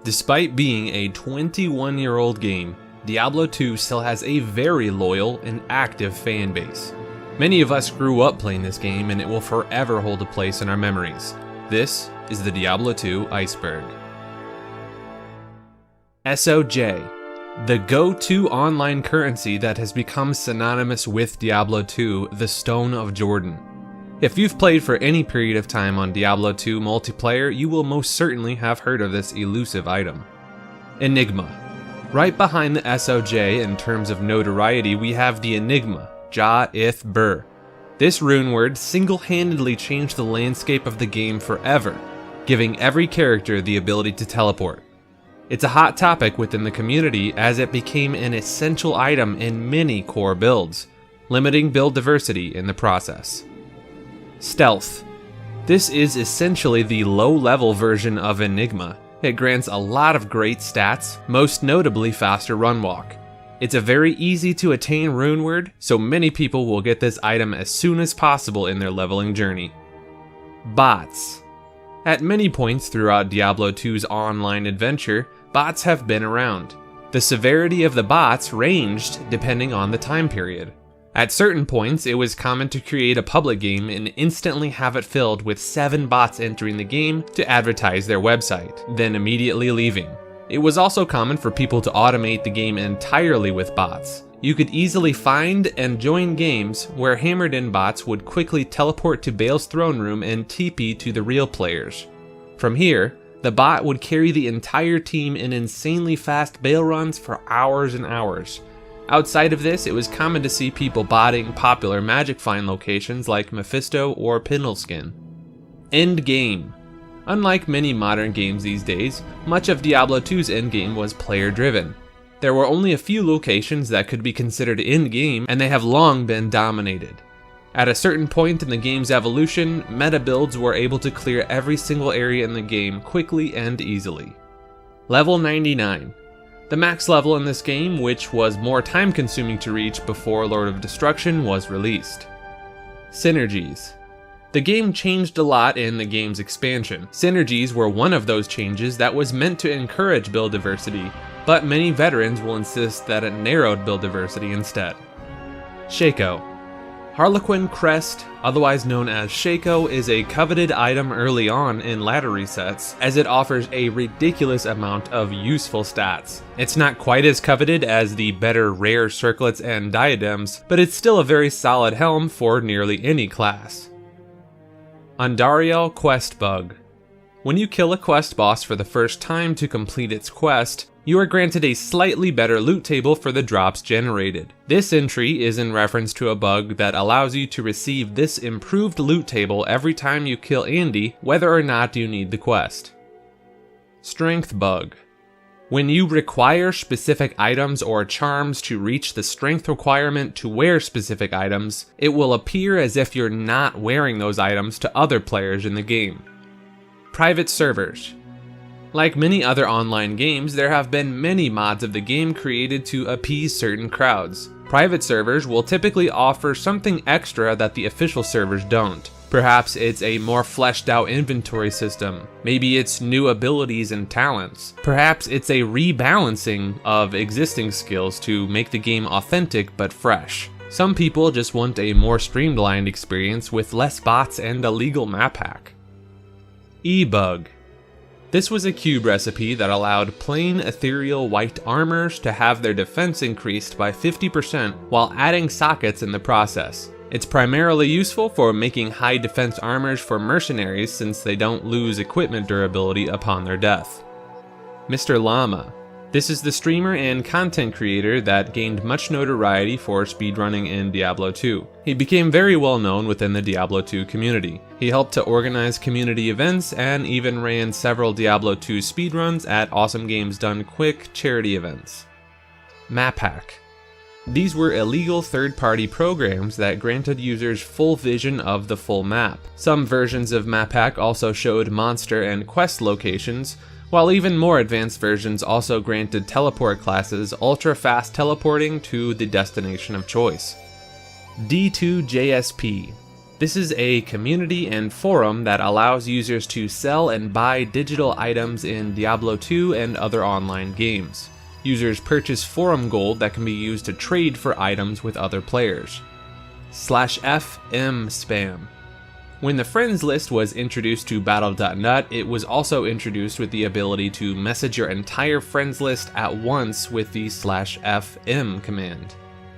Despite being a 21-year-old game, Diablo 2 still has a very loyal and active fan base. Many of us grew up playing this game and it will forever hold a place in our memories. This is the Diablo 2 Iceberg. SOJ, the go-to online currency that has become synonymous with Diablo 2, the Stone of Jordan. If you've played for any period of time on Diablo 2 multiplayer, you will most certainly have heard of this elusive item. Enigma. Right behind the SOJ in terms of notoriety, we have the Enigma, Ja-ith-bur. This rune word single-handedly changed the landscape of the game forever, giving every character the ability to teleport. It's a hot topic within the community as it became an essential item in many core builds, limiting build diversity in the process. Stealth. This is essentially the low-level version of Enigma. It grants a lot of great stats, most notably faster run walk. It's a very easy to attain rune word, so many people will get this item as soon as possible in their leveling journey. Bots. At many points throughout Diablo 2's online adventure, bots have been around. The severity of the bots ranged depending on the time period. At certain points, it was common to create a public game and instantly have it filled with 7 bots entering the game to advertise their website, then immediately leaving. It was also common for people to automate the game entirely with bots. You could easily find and join games where hammered-in bots would quickly teleport to Baal's throne room and TP to the real players. From here, the bot would carry the entire team in insanely fast Baal runs for hours and hours. Outside of this, it was common to see people botting popular magic find locations like Mephisto or Pindleskin. Endgame. Unlike many modern games these days, much of Diablo 2's endgame was player-driven. There were only a few locations that could be considered endgame, and they have long been dominated. At a certain point in the game's evolution, meta builds were able to clear every single area in the game quickly and easily. Level 99. The max level in this game, which was more time consuming to reach before Lord of Destruction was released. Synergies. The game changed a lot in the game's expansion. Synergies were one of those changes that was meant to encourage build diversity, but many veterans will insist that it narrowed build diversity instead. Shaco. Harlequin Crest, otherwise known as Shaco, is a coveted item early on in ladder resets, as it offers a ridiculous amount of useful stats. It's not quite as coveted as the better rare circlets and diadems, but it's still a very solid helm for nearly any class. Andariel Quest Bug. When you kill a quest boss for the first time to complete its quest, you are granted a slightly better loot table for the drops generated. This entry is in reference to a bug that allows you to receive this improved loot table every time you kill Andy, whether or not you need the quest. Strength Bug. When you require specific items or charms to reach the strength requirement to wear specific items, it will appear as if you're not wearing those items to other players in the game. Private servers. Like many other online games, there have been many mods of the game created to appease certain crowds. Private servers will typically offer something extra that the official servers don't. Perhaps it's a more fleshed out inventory system. Maybe it's new abilities and talents. Perhaps it's a rebalancing of existing skills to make the game authentic but fresh. Some people just want a more streamlined experience with less bots and a legal map hack. E-Bug. This was a cube recipe that allowed plain ethereal white armors to have their defense increased by 50% while adding sockets in the process. It's primarily useful for making high defense armors for mercenaries since they don't lose equipment durability upon their death. Mr. Llama. This is the streamer and content creator that gained much notoriety for speedrunning in Diablo 2. He became very well known within the Diablo 2 community. He helped to organize community events and even ran several Diablo 2 speedruns at Awesome Games Done Quick charity events. Map hack. These were illegal third-party programs that granted users full vision of the full map. Some versions of map hack also showed monster and quest locations, while even more advanced versions also granted teleport classes ultra-fast teleporting to the destination of choice. D2JSP. This is a community and forum that allows users to sell and buy digital items in Diablo 2 and other online games. Users purchase forum gold that can be used to trade for items with other players. /FM spam. When the friends list was introduced to Battle.net, it was also introduced with the ability to message your entire friends list at once with the /FM command.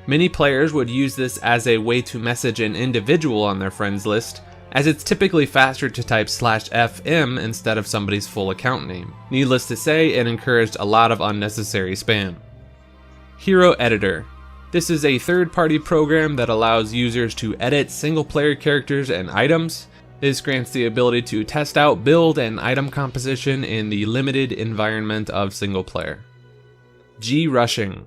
Many players would use this as a way to message an individual on their friends list, as it's typically faster to type /FM instead of somebody's full account name. Needless to say, it encouraged a lot of unnecessary spam. Hero Editor. This is a third-party program that allows users to edit single-player characters and items. This grants the ability to test out build and item composition in the limited environment of single-player. G-rushing.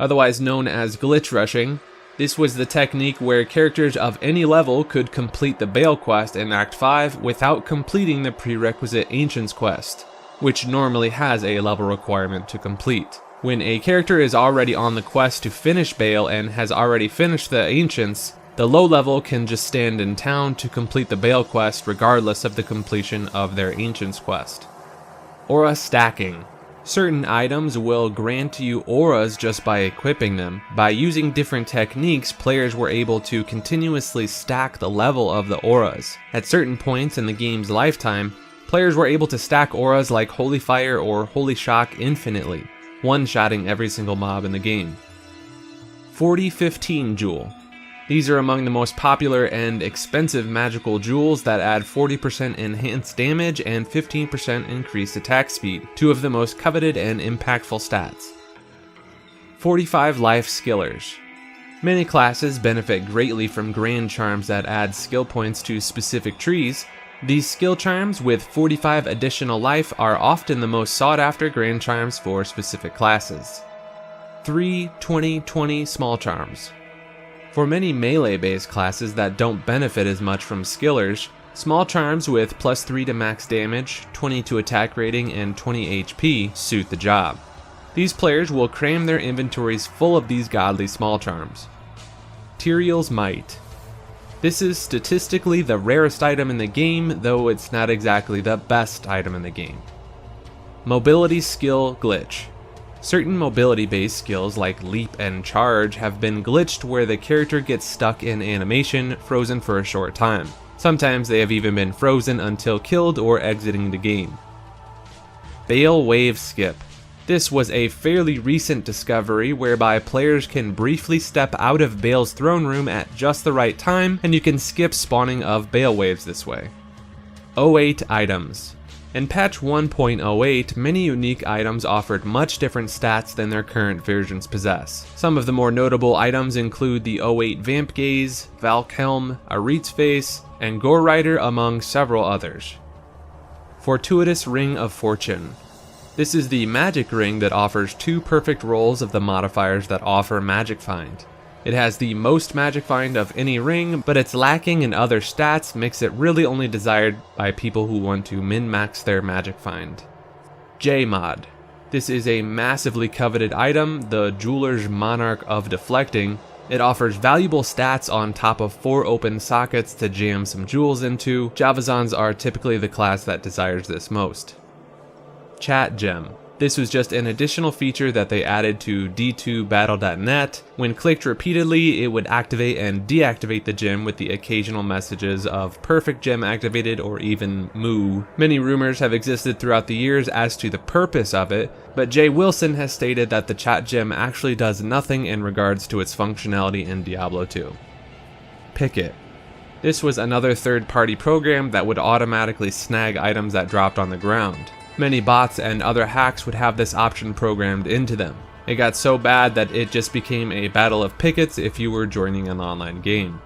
Otherwise known as glitch rushing, this was the technique where characters of any level could complete the Bale quest in Act 5 without completing the prerequisite Ancients quest, which normally has a level requirement to complete. When a character is already on the quest to finish Bale and has already finished the Ancients, the low level can just stand in town to complete the Bale quest regardless of the completion of their Ancients quest. Aura stacking. Certain items will grant you auras just by equipping them. By using different techniques, players were able to continuously stack the level of the auras. At certain points in the game's lifetime, players were able to stack auras like Holy Fire or Holy Shock infinitely, one-shotting every single mob in the game. 40-15 Jewel. These are among the most popular and expensive magical jewels that add 40% enhanced damage and 15% increased attack speed, two of the most coveted and impactful stats. 45 Life Skillers. Many classes benefit greatly from grand charms that add skill points to specific trees. These skill charms with 45 additional life are often the most sought after grand charms for specific classes. 3 20-20 Small Charms. For many melee-based classes that don't benefit as much from skillers, small charms with +3 to max damage, 20 to attack rating, and 20 HP suit the job. These players will cram their inventories full of these godly small charms. Tyrael's Might. This is statistically the rarest item in the game, though it's not exactly the best item in the game. Mobility Skill Glitch. Certain mobility-based skills like leap and charge have been glitched where the character gets stuck in animation, frozen for a short time. Sometimes they have even been frozen until killed or exiting the game. Bale Wave Skip. This was a fairly recent discovery whereby players can briefly step out of Bale's throne room at just the right time, and you can skip spawning of Bale Waves this way. 08 Items. In patch 1.08, many unique items offered much different stats than their current versions possess. Some of the more notable items include the 08 Vamp Gaze, Valk Helm, Arit's Face, and Gore Rider among several others. Fortuitous Ring of Fortune. This is the magic ring that offers 2 perfect rolls of the modifiers that offer Magic Find. It has the most Magic Find of any ring, but its lacking in other stats makes it really only desired by people who want to min-max their Magic Find. J-Mod. This is a massively coveted item, the Jeweler's Monarch of Deflecting. It offers valuable stats on top of 4 open sockets to jam some jewels into. Javazans are typically the class that desires this most. Chat Gem. This was just an additional feature that they added to D2Battle.net. When clicked repeatedly, it would activate and deactivate the gem with the occasional messages of perfect gem activated or even moo. Many rumors have existed throughout the years as to the purpose of it, but Jay Wilson has stated that the chat gem actually does nothing in regards to its functionality in Diablo 2. Picket. This was another third-party program that would automatically snag items that dropped on the ground. Many bots and other hacks would have this option programmed into them. It got so bad that it just became a battle of pickets if you were joining an online game.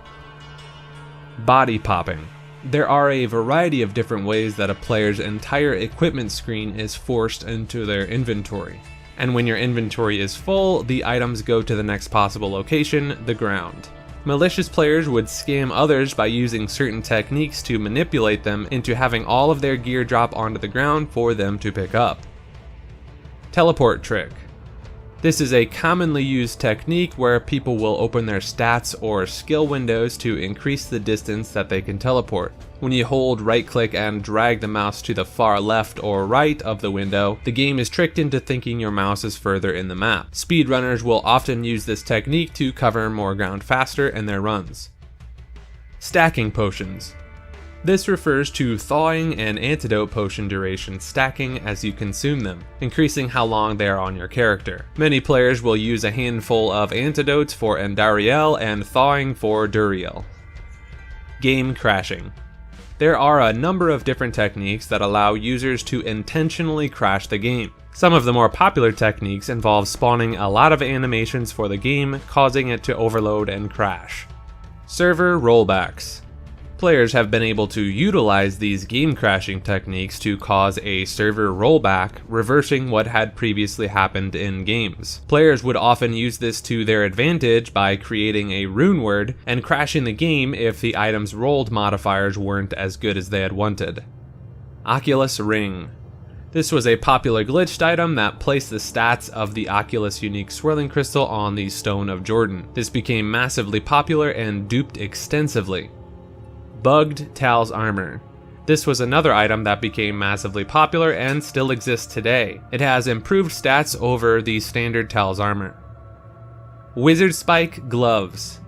Body popping. There are a variety of different ways that a player's entire equipment screen is forced into their inventory. And when your inventory is full, the items go to the next possible location, the ground. Malicious players would scam others by using certain techniques to manipulate them into having all of their gear drop onto the ground for them to pick up. Teleport trick. This is a commonly used technique where people will open their stats or skill windows to increase the distance that they can teleport. When you hold right click and drag the mouse to the far left or right of the window, the game is tricked into thinking your mouse is further in the map. Speedrunners will often use this technique to cover more ground faster in their runs. Stacking potions. This refers to thawing and antidote potion duration stacking as you consume them, increasing how long they are on your character. Many players will use a handful of antidotes for Endariel and thawing for Duriel. Game crashing. There are a number of different techniques that allow users to intentionally crash the game. Some of the more popular techniques involve spawning a lot of animations for the game, causing it to overload and crash. Server rollbacks. Players have been able to utilize these game crashing techniques to cause a server rollback, reversing what had previously happened in games. Players would often use this to their advantage by creating a rune word and crashing the game if the item's rolled modifiers weren't as good as they had wanted. Oculus Ring. This was a popular glitched item that placed the stats of the Oculus unique swirling crystal on the Stone of Jordan. This became massively popular and duped extensively. Bugged Tal's Armor. This was another item that became massively popular and still exists today. It has improved stats over the standard Tal's Armor. Wizard Spike Gloves.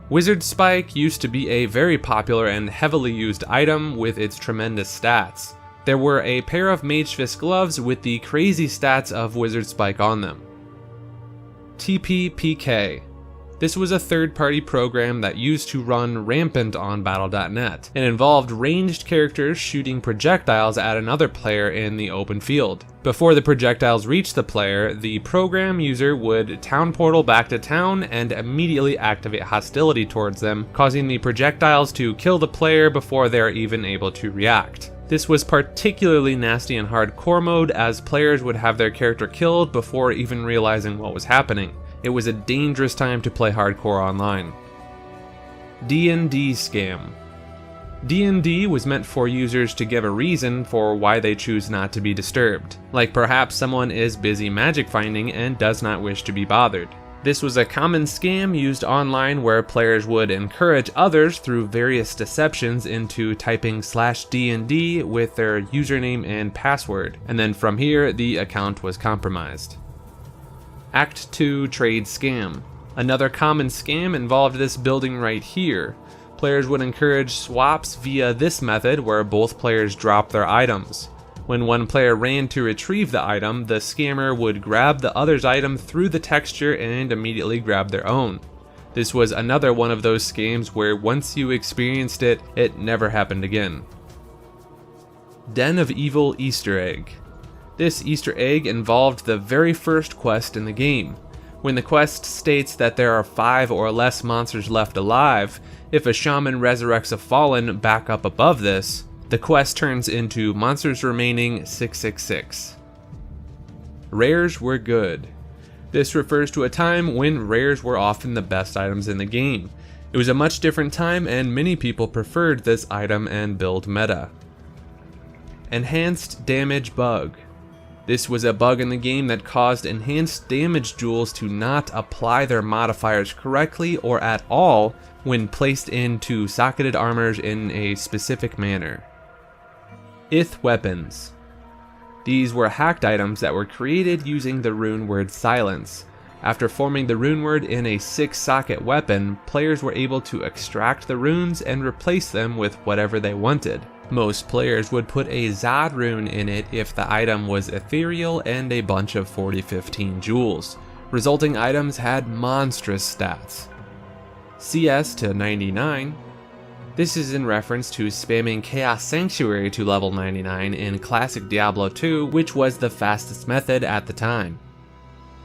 Wizard Spike used to be a very popular and heavily used item with its tremendous stats. There were a pair of Mage Fist gloves with the crazy stats of Wizard Spike on them. TPPK. This was a third-party program that used to run rampant on Battle.net. It involved ranged characters shooting projectiles at another player in the open field. Before the projectiles reached the player, the program user would town portal back to town and immediately activate hostility towards them, causing the projectiles to kill the player before they are even able to react. This was particularly nasty in hardcore mode, as players would have their character killed before even realizing what was happening. It was a dangerous time to play hardcore online. D&D scam. D&D was meant for users to give a reason for why they choose not to be disturbed, like perhaps someone is busy magic finding and does not wish to be bothered. This was a common scam used online where players would encourage others through various deceptions into typing /D&D with their username and password, and then from here the account was compromised. Act 2 Trade Scam. Another common scam involved this building right here. Players would encourage swaps via this method where both players drop their items. When one player ran to retrieve the item, the scammer would grab the other's item through the texture and immediately grab their own. This was another one of those scams where once you experienced it, it never happened again. Den of Evil Easter Egg. This Easter egg involved the very first quest in the game. When the quest states that there are 5 or less monsters left alive, if a shaman resurrects a fallen back up above this, the quest turns into monsters remaining 666. Rares were good. This refers to a time when rares were often the best items in the game. It was a much different time and many people preferred this item and build meta. Enhanced Damage Bug. This was a bug in the game that caused enhanced damage jewels to not apply their modifiers correctly or at all when placed into socketed armors in a specific manner. Ith Weapons. These were hacked items that were created using the rune word Silence. After forming the rune word in a 6-socket weapon, players were able to extract the runes and replace them with whatever they wanted. Most players would put a Zod rune in it if the item was ethereal and a bunch of 4015 jewels. Resulting items had monstrous stats. CS to 99. This is in reference to spamming Chaos Sanctuary to level 99 in classic Diablo 2, which was the fastest method at the time.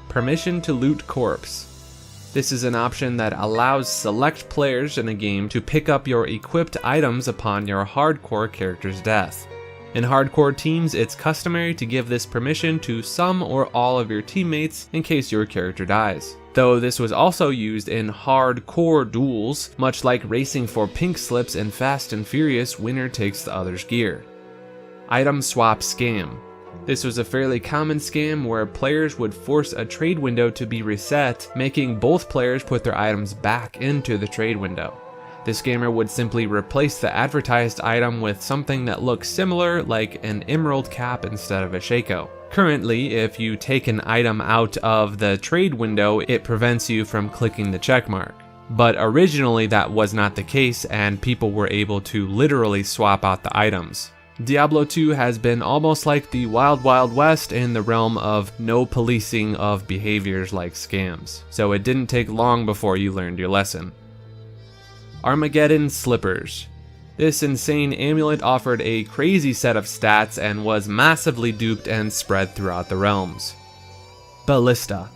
Permission to loot corpse. This is an option that allows select players in a game to pick up your equipped items upon your hardcore character's death. In hardcore teams, it's customary to give this permission to some or all of your teammates in case your character dies. Though this was also used in hardcore duels, much like racing for pink slips in Fast and Furious, winner takes the other's gear. Item Swap Scam. This was a fairly common scam where players would force a trade window to be reset, making both players put their items back into the trade window. The scammer would simply replace the advertised item with something that looks similar, like an emerald cap instead of a Shaco. Currently, if you take an item out of the trade window, it prevents you from clicking the checkmark. But originally that was not the case, and people were able to literally swap out the items. Diablo 2 has been almost like the Wild Wild West in the realm of no policing of behaviors like scams, so it didn't take long before you learned your lesson. Armageddon Slippers. This insane amulet offered a crazy set of stats and was massively duped and spread throughout the realms. Ballista.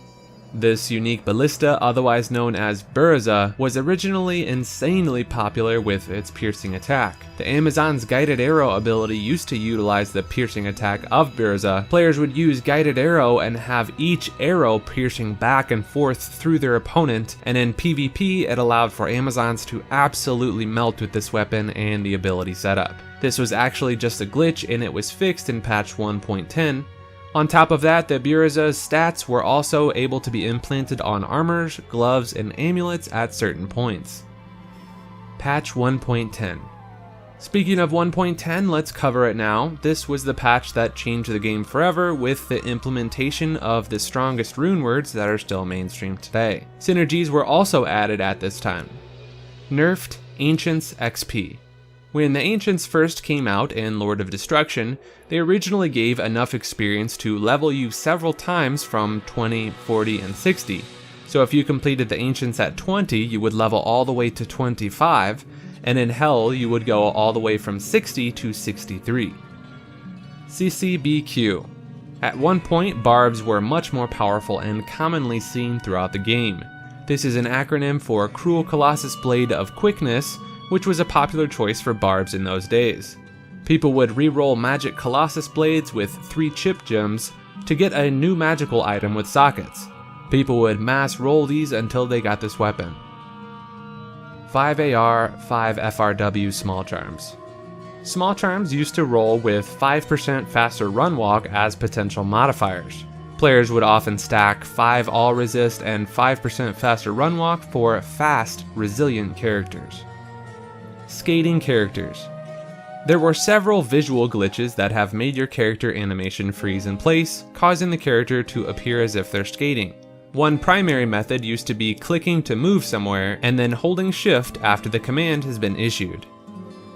This unique ballista, otherwise known as Burza, was originally insanely popular with its piercing attack. The Amazon's guided arrow ability used to utilize the piercing attack of Burza. Players would use guided arrow and have each arrow piercing back and forth through their opponent, and in PvP it allowed for Amazons to absolutely melt with this weapon and the ability setup. This was actually just a glitch and it was fixed in patch 1.10. On top of that, the Burza's stats were also able to be implanted on armors, gloves, and amulets at certain points. Patch 1.10. Speaking of 1.10, let's cover it now. This was the patch that changed the game forever with the implementation of the strongest runewords that are still mainstream today. Synergies were also added at this time. Nerfed Ancients XP. When the Ancients first came out in Lord of Destruction, they originally gave enough experience to level you several times from 20, 40, and 60. So if you completed the Ancients at 20, you would level all the way to 25, and in Hell you would go all the way from 60 to 63. CCBQ. At one point, barbs were much more powerful and commonly seen throughout the game. This is an acronym for Cruel Colossus Blade of Quickness, which was a popular choice for barbs in those days. People would re-roll magic Colossus blades with 3 chip gems to get a new magical item with sockets. People would mass roll these until they got this weapon. 5 AR, 5 FRW Small Charms. Small Charms used to roll with 5% faster run walk as potential modifiers. Players would often stack 5 all resist and 5% faster run walk for fast, resilient characters. Skating characters. There were several visual glitches that have made your character animation freeze in place, causing the character to appear as if they're skating. One primary method used to be clicking to move somewhere and then holding shift after the command has been issued.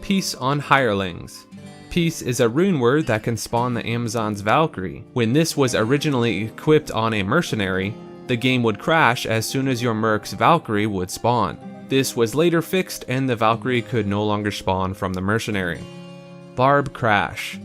Peace on Hirelings. Peace is a rune word that can spawn the Amazon's Valkyrie. When this was originally equipped on a mercenary, the game would crash as soon as your merc's Valkyrie would spawn. This was later fixed and the Valkyrie could no longer spawn from the mercenary. Barb Crash.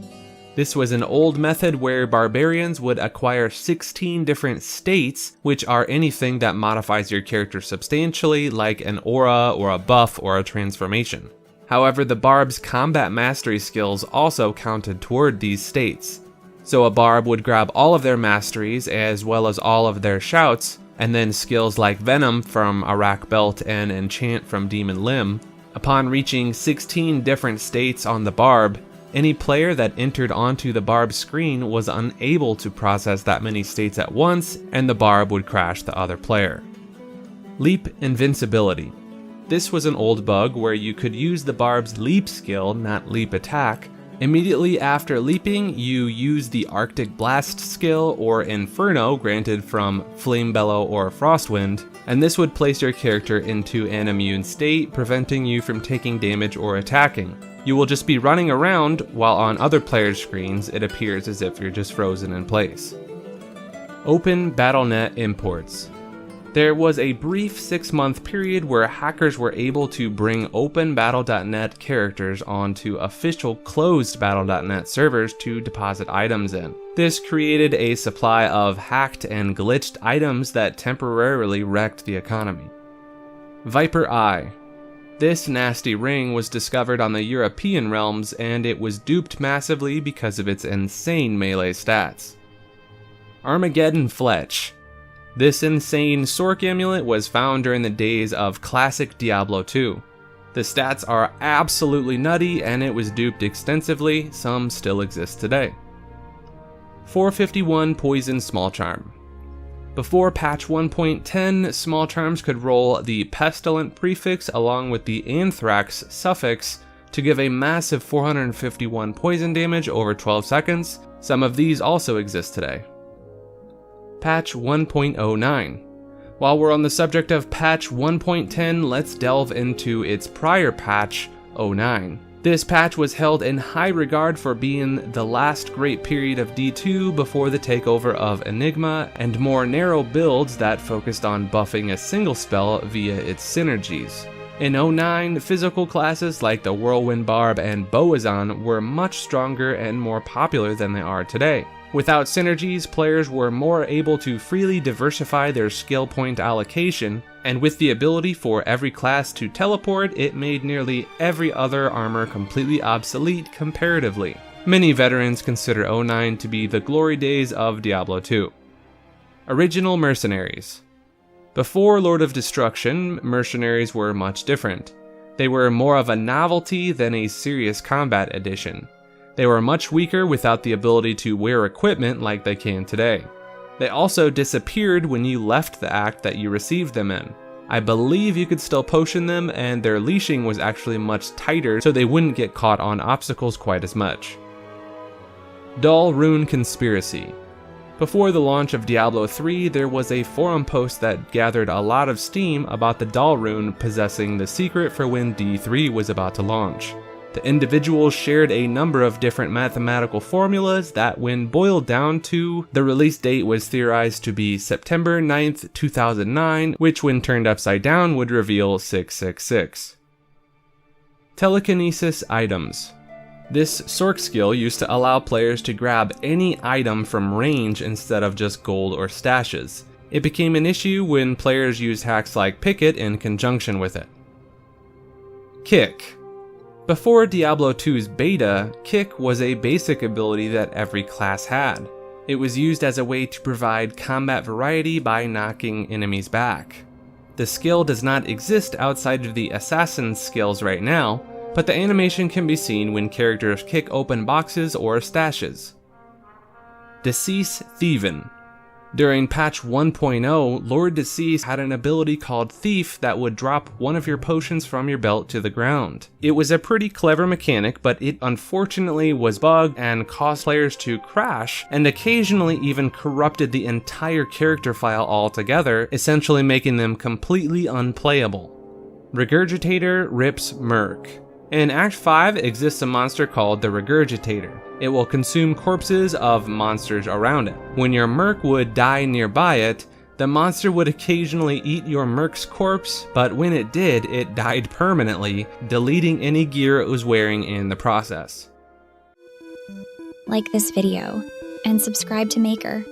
This was an old method where barbarians would acquire 16 different states, which are anything that modifies your character substantially, like an aura or a buff or a transformation. However, the barb's combat mastery skills also counted toward these states. So a barb would grab all of their masteries as well as all of their shouts, and then skills like Venom from Arak Belt and Enchant from Demon Limb. Upon reaching 16 different states on the barb, any player that entered onto the barb's screen was unable to process that many states at once, and the barb would crash the other player. Leap Invincibility. This was an old bug where you could use the barb's leap skill, not leap attack. Immediately after leaping, you use the Arctic Blast skill or Inferno granted from Flame Bellow or Frostwind, and this would place your character into an immune state, preventing you from taking damage or attacking. You will just be running around, while on other players' screens it appears as if you're just frozen in place. Open BattleNet Imports. There was a brief 6-month period where hackers were able to bring OpenBattle.net characters onto official closed Battle.net servers to deposit items in. This created a supply of hacked and glitched items that temporarily wrecked the economy. Viper Eye. This nasty ring was discovered on the European realms and it was duped massively because of its insane melee stats. Armageddon Fletch. This insane Sork amulet was found during the days of classic Diablo 2. The stats are absolutely nutty and it was duped extensively, some still exist today. 451 Poison Small Charm. Before patch 1.10, small charms could roll the pestilent prefix along with the anthrax suffix to give a massive 451 poison damage over 12 seconds. Some of these also exist today. Patch 1.09. While we're on the subject of patch 1.10, let's delve into its prior patch, 09. This patch was held in high regard for being the last great period of D2 before the takeover of Enigma and more narrow builds that focused on buffing a single spell via its synergies. In 09, physical classes like the Whirlwind Barb and Boazon were much stronger and more popular than they are today. Without synergies, players were more able to freely diversify their skill point allocation, and with the ability for every class to teleport, it made nearly every other armor completely obsolete comparatively. Many veterans consider 09 to be the glory days of Diablo 2. Original mercenaries. Before Lord of Destruction, mercenaries were much different. They were more of a novelty than a serious combat addition. They were much weaker without the ability to wear equipment like they can today. They also disappeared when you left the act that you received them in. I believe you could still potion them, and their leashing was actually much tighter so they wouldn't get caught on obstacles quite as much. Dull Rune Conspiracy. Before the launch of Diablo 3, there was a forum post that gathered a lot of steam about the Dull Rune possessing the secret for when D3 was about to launch. The individuals shared a number of different mathematical formulas that, when boiled down to, the release date was theorized to be September 9th, 2009, which when turned upside down would reveal 666. Telekinesis items. This Sork skill used to allow players to grab any item from range instead of just gold or stashes. It became an issue when players used hacks like Picket in conjunction with it. Kick. Before Diablo 2's beta, Kick was a basic ability that every class had. It was used as a way to provide combat variety by knocking enemies back. The skill does not exist outside of the assassin's skills right now, but the animation can be seen when characters kick open boxes or stashes. Decease Thievin. During patch 1.0, Lord Decease had an ability called Thief that would drop one of your potions from your belt to the ground. It was a pretty clever mechanic, but it unfortunately was bugged and caused players to crash, and occasionally even corrupted the entire character file altogether, essentially making them completely unplayable. Regurgitator rips Merc. In Act 5 exists a monster called the Regurgitator. It will consume corpses of monsters around it. When your Merc would die nearby it, the monster would occasionally eat your Merc's corpse, but when it did, it died permanently, deleting any gear it was wearing in the process. Like this video, and subscribe to Maker.